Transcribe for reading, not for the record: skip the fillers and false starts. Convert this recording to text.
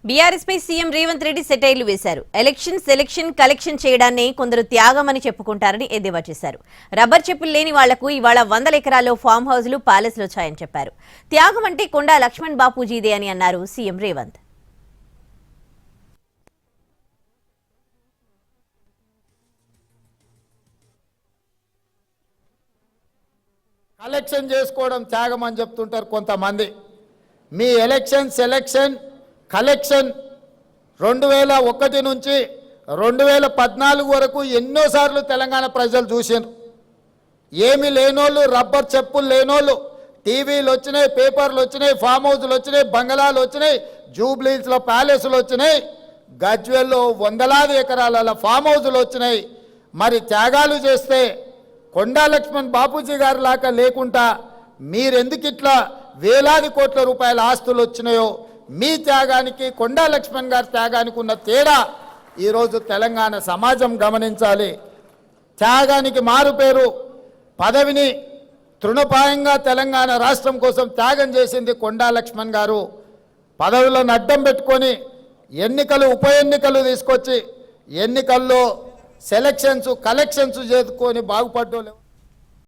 BRS పై CM Revanth Reddy సెటైర్లు వేశారు. Selection collection చేయడాన్ని కొందరు త్యాగమని చెప్పుకుంటారని ఎద్దేవా చేశారు. రబ్బర్ చెప్పులు లేని వాళ్లకు ఇవాళ 100 ఎకరాల్లో ఫామ్ హౌస్లు ప్యాలెస్లు వచ్చాయని చెప్పారు. త్యాగం అంటే కొండా లక్ష్మణ్ బాపూజీదే అని అన్నారు సీఎం రేవంత్. కలెక్షన్ చేసుకోవడం త్యాగం అని చెప్తుంటారు కొంతమంది. మీ సెలక్షన్ కలెక్షన్ 2001 నుంచి 2014 వరకు ఎన్నోసార్లు తెలంగాణ ప్రజలు చూశారు. ఏమి లేనోళ్ళు, రబ్బర్ చెప్పులు లేనోళ్ళు, టీవీలు వచ్చినాయి, పేపర్లు వచ్చినాయి, ఫామ్ హౌస్లు వచ్చినాయి, బంగళాలు వచ్చినాయి, జూబ్లీస్లో ప్యాలెస్లు వచ్చినాయి, గజ్వెల్లో వందలాది ఎకరాల ఫామ్ హౌస్లు వచ్చినాయి. మరి త్యాగాలు చేస్తే కొండా లక్ష్మణ్ బాపూజీ గారి లాగా లేకుండా మీరెందుకు ఇట్లా వేలాది కోట్ల రూపాయల ఆస్తులు వచ్చినాయో, మీ త్యాగానికి కొండా లక్ష్మణ్ గారి త్యాగానికి ఉన్న తేడా ఈరోజు తెలంగాణ సమాజం గమనించాలి. త్యాగానికి మారు పేరు పదవిని తృణపాయంగా తెలంగాణ రాష్ట్రం కోసం త్యాగం చేసింది కొండా లక్ష్మణ్ గారు. పదవులను అడ్డం పెట్టుకొని ఉప ఎన్నికలు తీసుకొచ్చి ఎన్నికల్లో కలెక్షన్స్ చేసుకొని బాగుపడ్డోళ్ళు